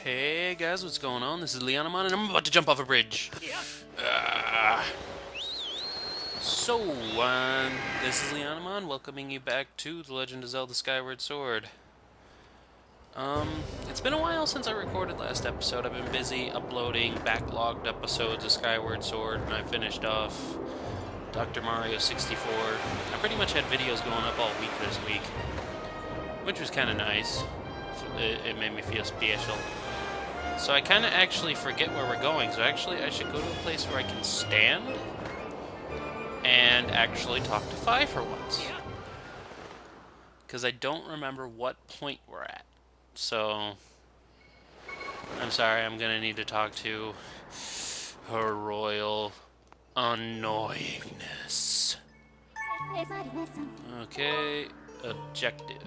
Hey guys, what's going on? This is Leonomonn, and I'm about to jump off a bridge. Uh, so, this is Leonomonn, welcoming you back to The Legend of Zelda Skyward Sword. It's been a while since I recorded last episode. I've been busy uploading backlogged episodes of Skyward Sword, and I finished off Dr. Mario 64. I pretty much had videos going up all week this week, which was kind of nice. It made me feel special. So I kind of actually forget where we're going, so actually I should go to a place where I can stand and actually talk to Fi for once. Because I don't remember what point we're at. So, I'm sorry, I'm going to need to talk to her royal annoyingness. Okay, objective.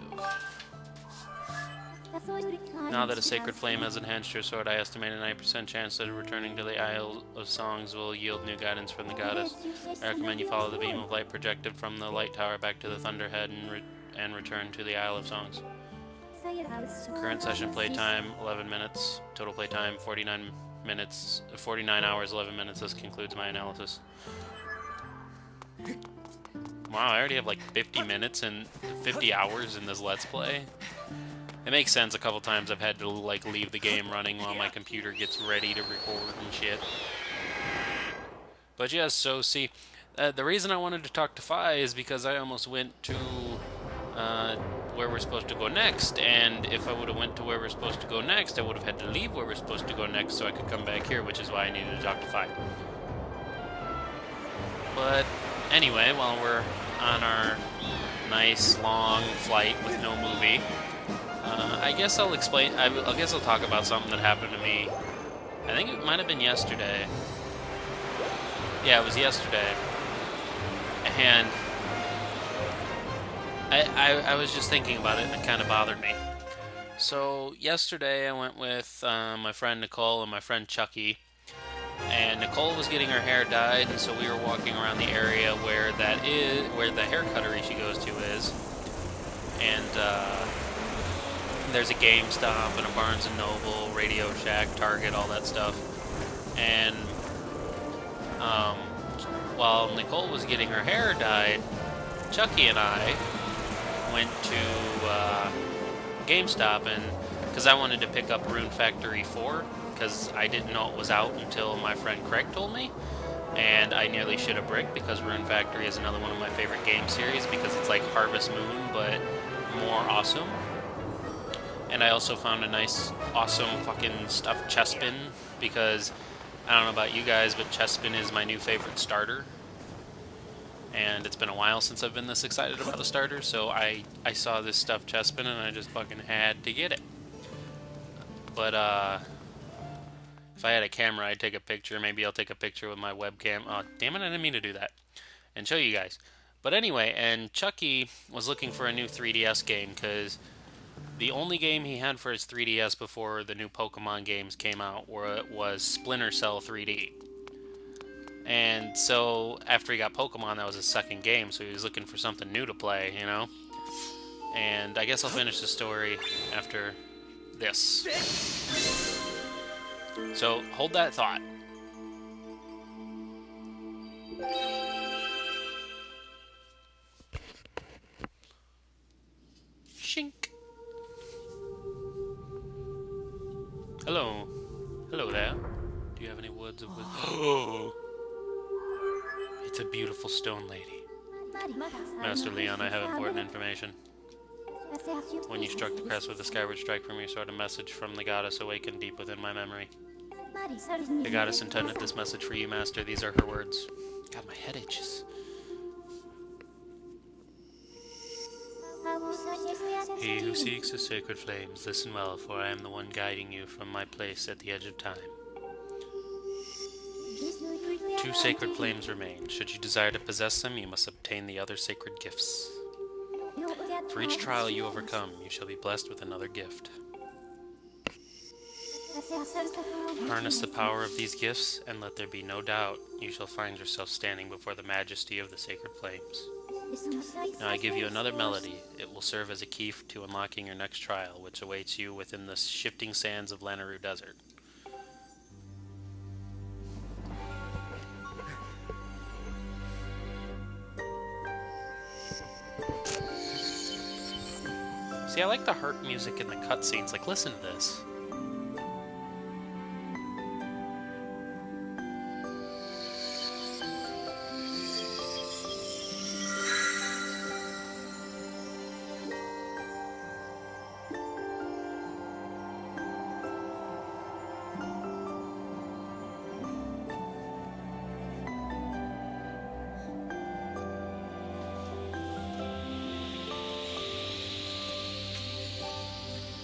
Now that a sacred flame has enhanced your sword, I estimate a 90% chance that returning to the Isle of Songs will yield new guidance from the goddess. I recommend you follow the beam of light projected from the light tower back to the Thunderhead and return to the Isle of Songs. Current session playtime 11 minutes. Total playtime 49 minutes. 49 hours 11 minutes. This concludes my analysis. Wow, I already have like 50 minutes and 50 hours in this Let's Play. It makes sense. A couple times I've had to like leave the game running while my computer gets ready to record and shit. But yes, so see, the reason I wanted to talk to Fi is because I almost went to where we're supposed to go next, and if I would have went to where we're supposed to go next, I would have had to leave where we're supposed to go next so I could come back here, which is why I needed to talk to Fi. But anyway, while we're on our nice long flight with no movie, I guess I'll explain. I guess I'll talk about something that happened to me. I think it might have been yesterday. Yeah, it was yesterday. And I was just thinking about it, and it kind of bothered me. So yesterday I went with my friend Nicole and my friend Chucky. And Nicole was getting her hair dyed, and so we were walking around the area where the hair cuttery she goes to is. And there's a GameStop and a Barnes & Noble, Radio Shack, Target, all that stuff. And while Nicole was getting her hair dyed, Chucky and I went to GameStop, and because I wanted to pick up Rune Factory 4, because I didn't know it was out until my friend Craig told me. And I nearly shit a brick because Rune Factory is another one of my favorite game series because it's like Harvest Moon, but more awesome. And I also found a nice, awesome fucking stuffed Chespin because I don't know about you guys, but Chespin is my new favorite starter. And it's been a while since I've been this excited about a starter, so I saw this stuffed Chespin and I just fucking had to get it. But, if I had a camera, I'd take a picture. Maybe I'll take a picture with my webcam. Oh, damn it, I didn't mean to do that. And show you guys. But anyway, and Chucky was looking for a new 3DS game because the only game he had for his 3DS before the new Pokemon games came out was Splinter Cell 3D. And so after he got Pokemon, that was his second game, so he was looking for something new to play, you know? And I guess I'll finish the story after this. So, hold that thought. Shink. Hello. Hello there. Do you have any words of wisdom? Oh! It's a beautiful stone lady. Master Leon, I have important information. When you struck the crest with the skyward strike from your sword, a message from the goddess awakened deep within my memory. The goddess intended this message for you, Master. These are her words. God, my head itches. He who seeks the sacred flames, listen well, for I am the one guiding you from my place at the edge of time. 2 sacred flames remain. Should you desire to possess them, you must obtain the other sacred gifts. For each trial you overcome, you shall be blessed with another gift. Harness the power of these gifts, and let there be no doubt you shall find yourself standing before the majesty of the sacred flames. Now I give you another melody. It will serve as a key to unlocking your next trial, which awaits you within the shifting sands of Lanayru Desert. See, I like the harp music in the cutscenes. Like, listen to this.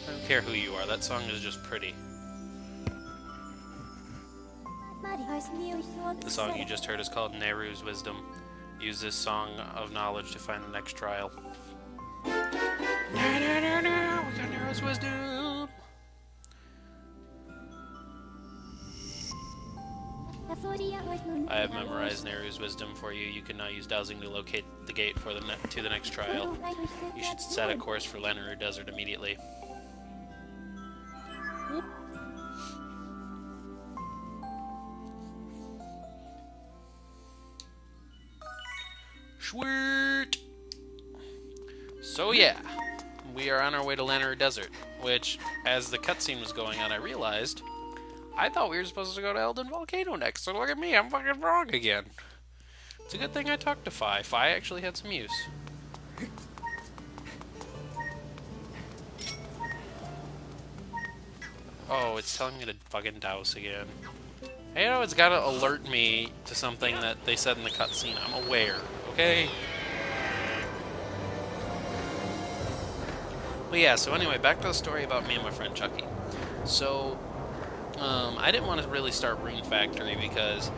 I don't care who you are, that song is just pretty. The song you just heard is called Nehru's Wisdom. Use this song of knowledge to find the next trial. We got Nehru's Wisdom! I have memorized Nehru's Wisdom for you. You can now use dowsing to locate the gate for to the next trial. You should set a course for Lanayru Desert immediately. Sweet! So yeah, we are on our way to Lanayru Desert, which, as the cutscene was going on, I realized I thought we were supposed to go to Elden Volcano next, so look at me, I'm fucking wrong again. It's a good thing I talked to Fi. Fi actually had some use. Oh, it's telling me to fucking douse again. You know, it's gotta alert me to something that they said in the cutscene. I'm aware, okay? But yeah, so anyway, back to the story about me and my friend Chucky. So, I didn't want to really start Rune Factory because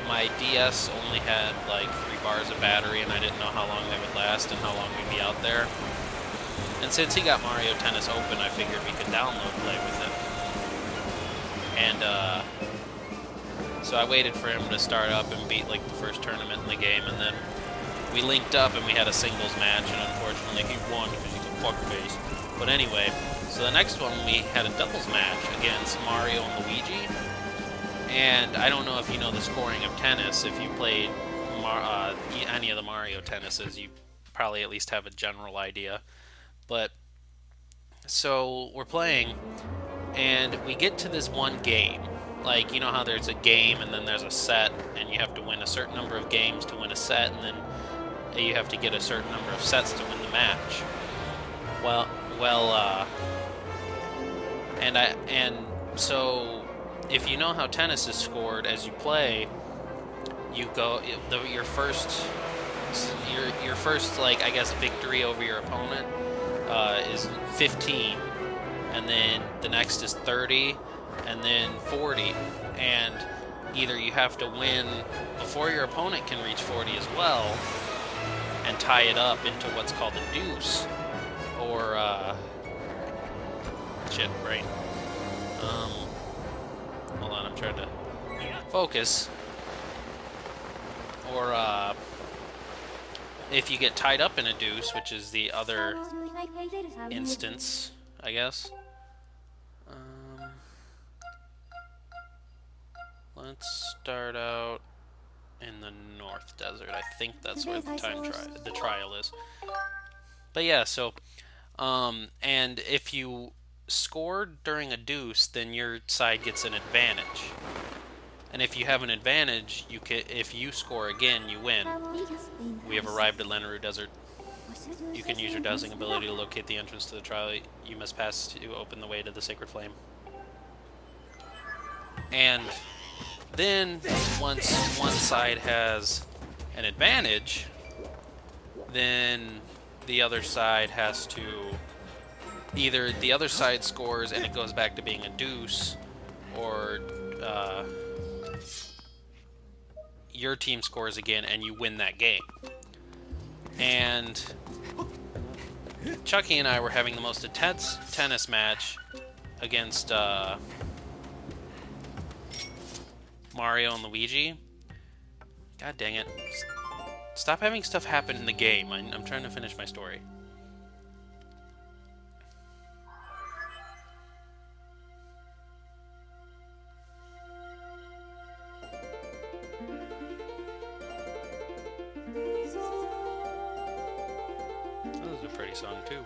my DS only had like 3 bars of battery and I didn't know how long they would last and how long we'd be out there. And since he got Mario Tennis open, I figured we could download play with it. And, so I waited for him to start up and beat like the first tournament in the game, and then we linked up and we had a singles match, and unfortunately he won because he's a fuckface. But anyway, so the next one we had a doubles match against Mario and Luigi, and I don't know if you know the scoring of tennis. If you played any of the Mario tennises, you probably at least have a general idea. But so we're playing, and we get to this one game. Like, you know how there's a game and then there's a set, and you have to win a certain number of games to win a set, and then you have to get a certain number of sets to win the match. So if you know how tennis is scored as you play, you go your first like, I guess, victory over your opponent is 15, and then the next is 30. And then 40, and either you have to win before your opponent can reach 40 as well, and tie it up into what's called a deuce, or, shit, brain. Hold on, I'm trying to focus. Or, if you get tied up in a deuce, which is the other instance, I guess. Let's start out in the North Desert. I think that's where the trial is. But yeah, so and if you score during a deuce, then your side gets an advantage. And if you have an advantage, if you score again, you win. We have arrived at Lanayru Desert. You can use your dowsing ability to locate the entrance to the trial you must pass to open the way to the Sacred Flame. And then, once one side has an advantage, then the other side has to... Either the other side scores and it goes back to being a deuce, or your team scores again and you win that game. And Chucky and I were having the most intense tennis match against Mario and Luigi. God dang it. Stop having stuff happen in the game. I'm trying to finish my story. This is a pretty song, too.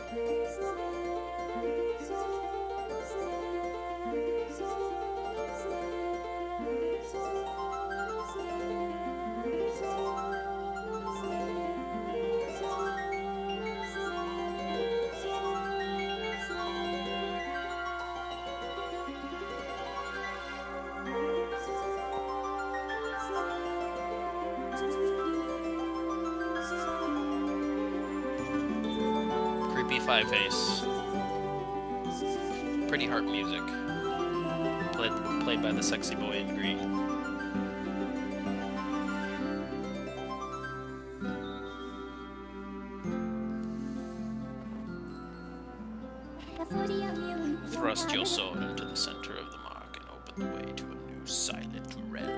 Creepy Five-Face. Pretty harp music. Played by the sexy boy in green. Thrust your sword into the center of the mark and open the way to a new silent realm.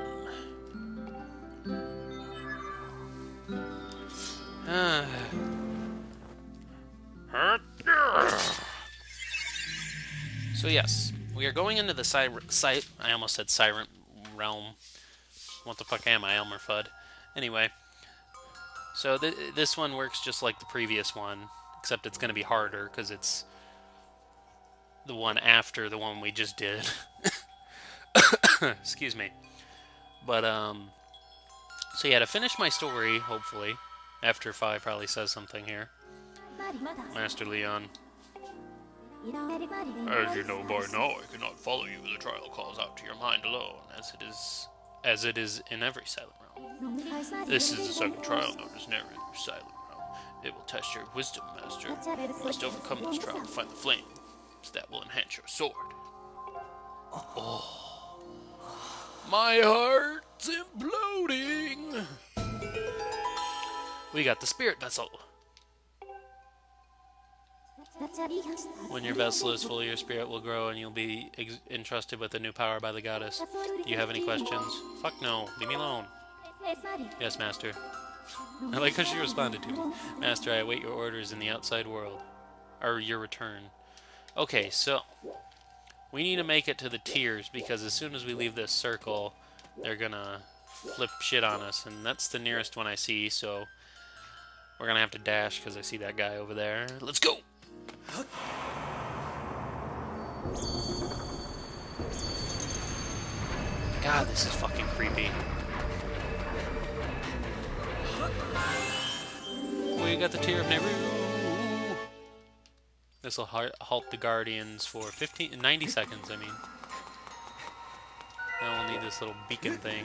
So yes, we are going into the I almost said Siren Realm. What the fuck am I, Elmer Fudd? Anyway, so this one works just like the previous one, except it's going to be harder because it's the one after the one we just did. Excuse me. But, so yeah, to finish my story, hopefully, after 5 probably says something here. Master Leon. As you know by now, I cannot follow you. The trial calls out to your mind alone, as it is in every silent realm. This is the second trial known as Narrator's Silent Realm. It will test your wisdom, Master. You must overcome this trial and find the flame that will enhance your sword. Oh, my heart's imploding. We got the spirit vessel. When your vessel is full, your spirit will grow and you'll be entrusted with a new power by the goddess. Do you have any questions? Fuck no. Leave me alone. Yes, Master. I like how she responded to me. Master, I await your orders in the outside world. Or your return. Okay, so we need to make it to the tiers because as soon as we leave this circle, they're gonna flip shit on us. And that's the nearest one I see, so we're gonna have to dash because I see that guy over there. Let's go! God, this is fucking creepy. We got the Tier of Nehru. This will halt the Guardians for 90 seconds, I mean. Now we'll need this little beacon thing.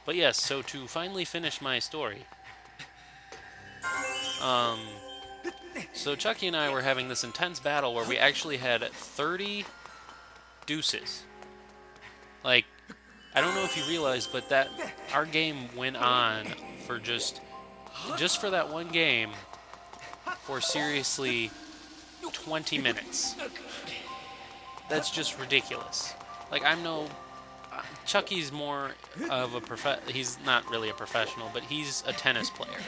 But yes, so to finally finish my story. So Chucky and I were having this intense battle where we actually had 30 deuces. Like, I don't know if you realize, but that our game went on for just for that one game for seriously 20 minutes. That's just ridiculous. Like, Chucky's more of a he's not really a professional, but he's a tennis player.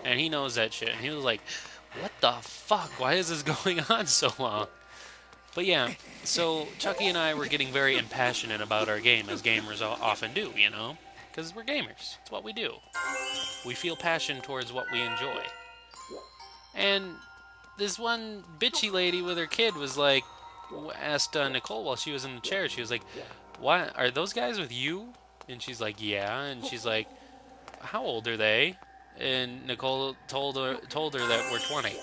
And he knows that shit. And he was like, what the fuck? Why is this going on so long? But yeah, so Chucky and I were getting very impassionate about our game, as gamers often do, you know? Because we're gamers. It's what we do. We feel passion towards what we enjoy. And this one bitchy lady with her kid was like, asked Nicole while she was in the chair, she was like, "What, are those guys with you?" And she's like, "Yeah." And she's like, "How old are they?" And Nicole told her that we're 20.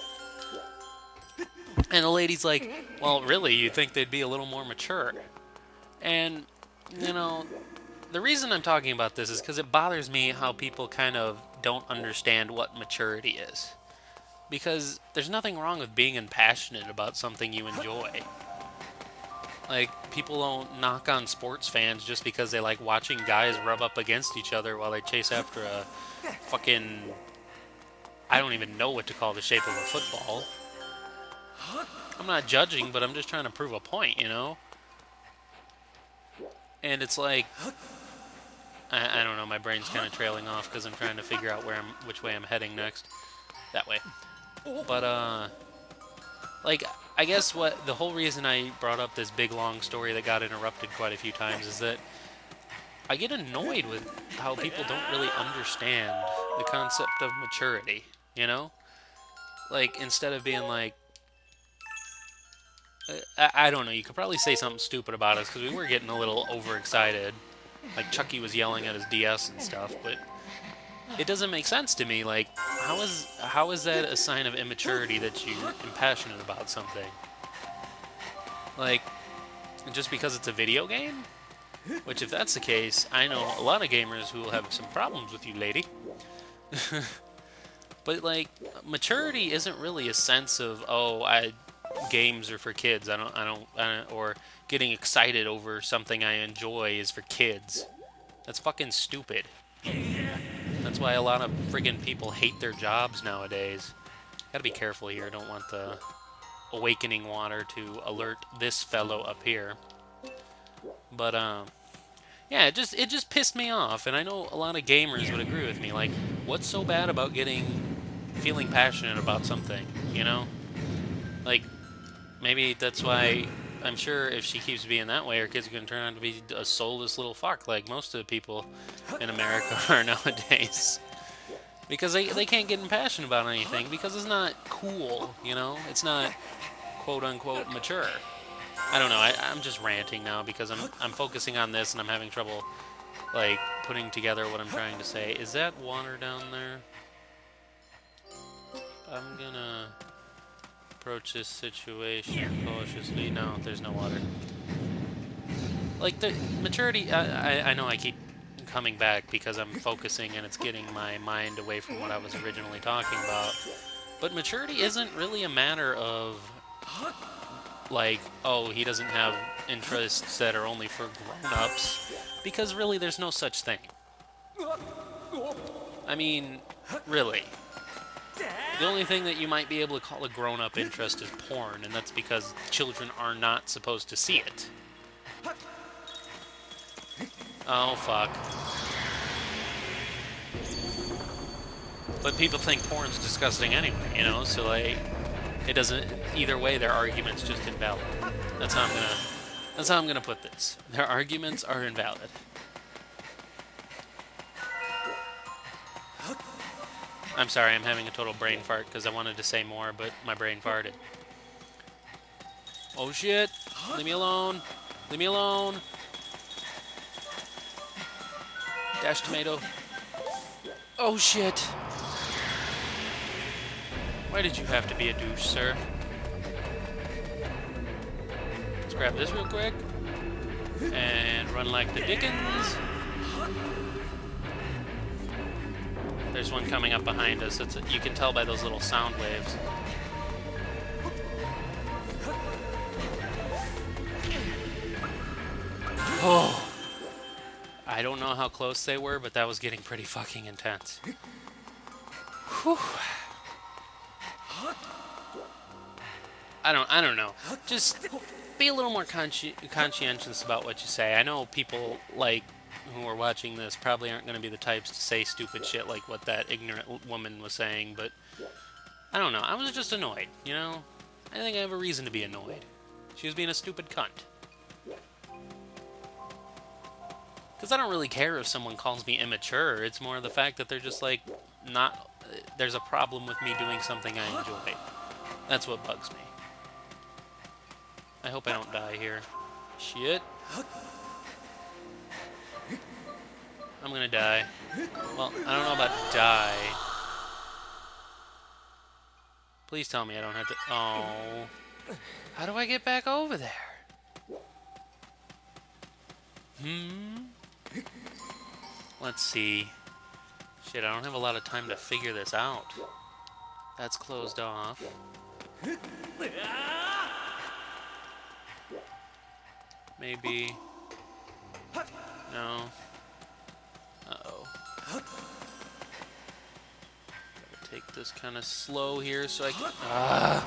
And the lady's like, "Well, really, you'd think they'd be a little more mature." And, you know, the reason I'm talking about this is because it bothers me how people kind of don't understand what maturity is. Because there's nothing wrong with being passionate about something you enjoy. Like, people don't knock on sports fans just because they like watching guys rub up against each other while they chase after a fucking... I don't even know what to call the shape of a football. I'm not judging, but I'm just trying to prove a point, you know? And it's like... I don't know, my brain's kind of trailing off because I'm trying to figure out which way I'm heading next. That way. But, like, I guess the whole reason I brought up this big long story that got interrupted quite a few times is that I get annoyed with how people don't really understand the concept of maturity, you know? Like, instead of being like, I don't know, you could probably say something stupid about us because we were getting a little overexcited. Like, Chucky was yelling at his DS and stuff, but it doesn't make sense to me. Like, how is that a sign of immaturity that you're impassionate about something? Like, just because it's a video game? Which, if that's the case, I know a lot of gamers who will have some problems with you, lady. But, like, maturity isn't really a sense of, oh, games are for kids. I don't, or getting excited over something I enjoy is for kids. That's fucking stupid. That's why a lot of friggin' people hate their jobs nowadays. Gotta be careful here. Don't want the awakening water to alert this fellow up here. But, yeah, it just pissed me off, and I know a lot of gamers would agree with me. Like, what's so bad about feeling passionate about something, you know? Like, maybe that's why, I'm sure if she keeps being that way, her kid's gonna turn out to be a soulless little fuck, like most of the people in America are nowadays. Because they can't get passionate about anything, because it's not cool, you know? It's not quote-unquote mature. I don't know, I'm just ranting now because I'm focusing on this and I'm having trouble, like, putting together what I'm trying to say. Is that water down there? I'm gonna approach this situation cautiously. No, there's no water. Like, the maturity, I know I keep coming back because I'm focusing and it's getting my mind away from what I was originally talking about. But maturity isn't really a matter of, like, oh, he doesn't have interests that are only for grown-ups, because really there's no such thing. I mean, really. The only thing that you might be able to call a grown-up interest is porn, and that's because children are not supposed to see it. Oh, fuck. But people think porn's disgusting anyway, you know, so, like, it doesn't, either way, their argument's just invalid. That's how I'm gonna put this. Their arguments are invalid. I'm sorry, I'm having a total brain fart because I wanted to say more, but my brain farted. Oh shit! Leave me alone! Leave me alone! Dash tomato. Oh shit! Why did you have to be a douche, sir? Let's grab this real quick. And run like the Dickens. There's one coming up behind us. You can tell by those little sound waves. Oh! I don't know how close they were, but that was getting pretty fucking intense. Whew. I don't know. Just be a little more conscientious about what you say. I know people, like, who are watching this probably aren't going to be the types to say stupid shit like what that ignorant woman was saying, but I don't know. I was just annoyed, you know? I think I have a reason to be annoyed. She was being a stupid cunt. Because I don't really care if someone calls me immature. It's more the fact that they're just, like, not... There's a problem with me doing something I enjoy. That's what bugs me. I hope I don't die here. Shit. I'm gonna die. Well, I don't know about die. Please tell me I don't have to... Oh. How do I get back over there? Let's see. Shit, I don't have a lot of time to figure this out. That's closed off. Maybe... No. Uh-oh. Gotta take this kind of slow here so I can... I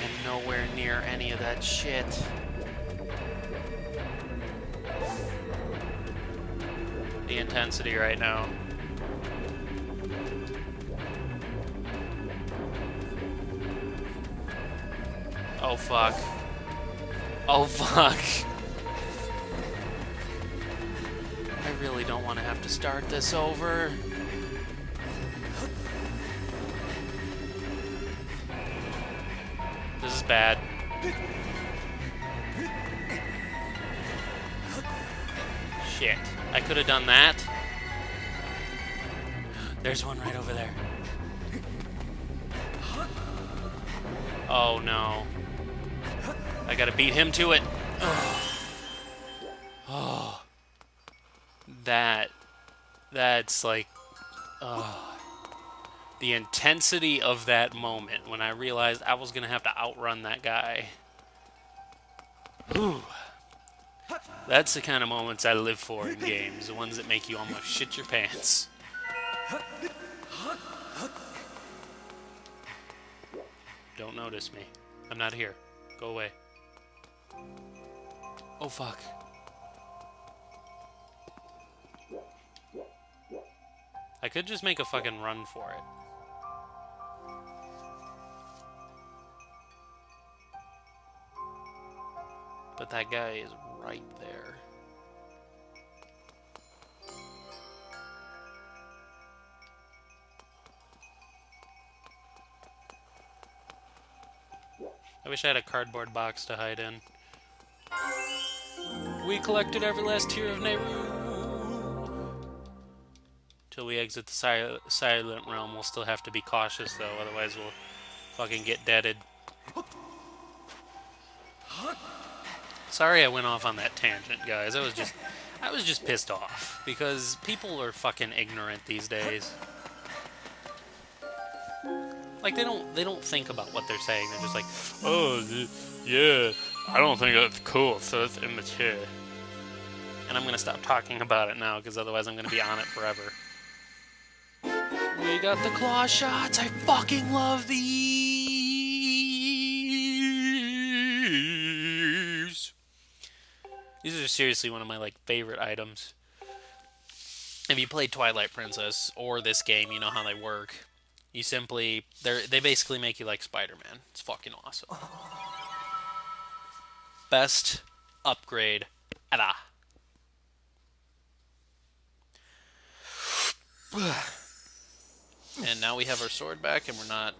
am nowhere near any of that shit. the intensity right now. Oh, fuck. Oh, fuck. I really don't want to have to start this over. This is bad. Shit. I could have done that. There's one right over there. Oh, no. I gotta beat him to it. Oh. That's like... the intensity of that moment when I realized I was gonna have to outrun that guy. Whew. That's the kind of moments I live for in games. The ones that make you almost shit your pants. Don't notice me. I'm not here. Go away. Oh, fuck. I could just make a fucking run for it. But that guy is right there. I wish I had a cardboard box to hide in. We collected every last tear of Nehru. Till we exit the silent realm, we'll still have to be cautious, though. Otherwise, we'll fucking get deaded. Sorry I went off on that tangent, guys. I was just pissed off. Because people are fucking ignorant these days. Like, they don't think about what they're saying. They're just like, oh, yeah, I don't think that's cool, so it's immature. And I'm gonna stop talking about it now, because otherwise I'm gonna be on it forever. We got the claw shots! I fucking love these! These are seriously one of my, like, favorite items. If you play Twilight Princess, or this game, you know how they work. You simply... They basically make you like Spider-Man. It's fucking awesome. Best upgrade ever. And now we have our sword back, and we're not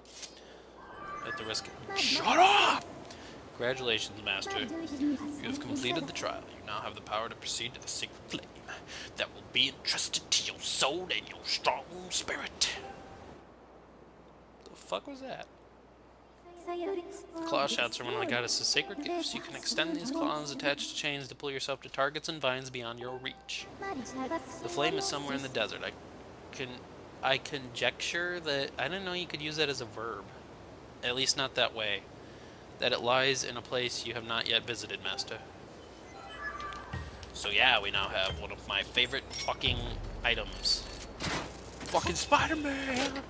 at the risk of... Shut up! Congratulations, Master. You have completed the trial. You now have the power to proceed to the sacred flame that will be entrusted to your soul and your strong spirit. The fuck was that? Claw shots are one of the goddess's sacred gifts. You can extend these claws attached to chains to pull yourself to targets and vines beyond your reach. The flame is somewhere in the desert. I conjecture that... I didn't know you could use that as a verb. At least not that way. That it lies in a place you have not yet visited, Master. So yeah, we now have one of my favorite fucking items. Fucking Spider-Man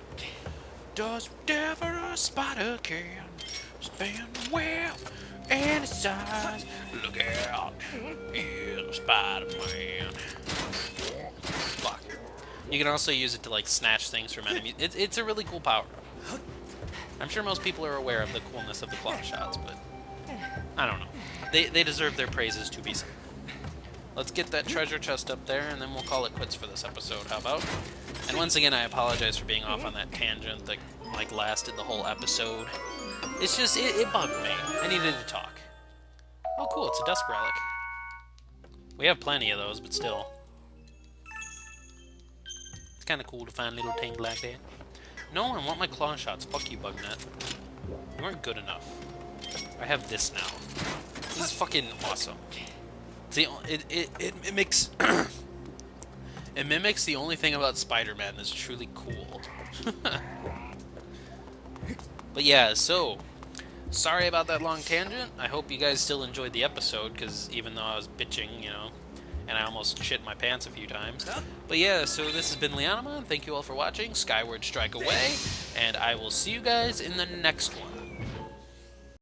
does whatever a spider can. Spin the web and its size. Look out, here's Spider-Man. Fuck. You can also use it to like snatch things from enemies. It's a really cool power. I'm sure most people are aware of the coolness of the claw shots, but I don't know. They deserve their praises to be said. Let's get that treasure chest up there, and then we'll call it quits for this episode. How about? And once again, I apologize for being off on that tangent that like lasted the whole episode. It's just it bugged me. I needed to talk. Oh, cool! It's a dusk relic. We have plenty of those, but still, it's kind of cool to find little things like that. No, I want my claw shots. Fuck you, Bugnut. You weren't good enough. I have this now. This is fucking awesome. See, it makes it mimics the only thing about Spider-Man that's truly cool. But yeah, so sorry about that long tangent. I hope you guys still enjoyed the episode, because even though I was bitching, you know, and I almost shit my pants a few times. But yeah, so this has been Leonomonn. Thank you all for watching. Skyward strike away, and I will see you guys in the next one.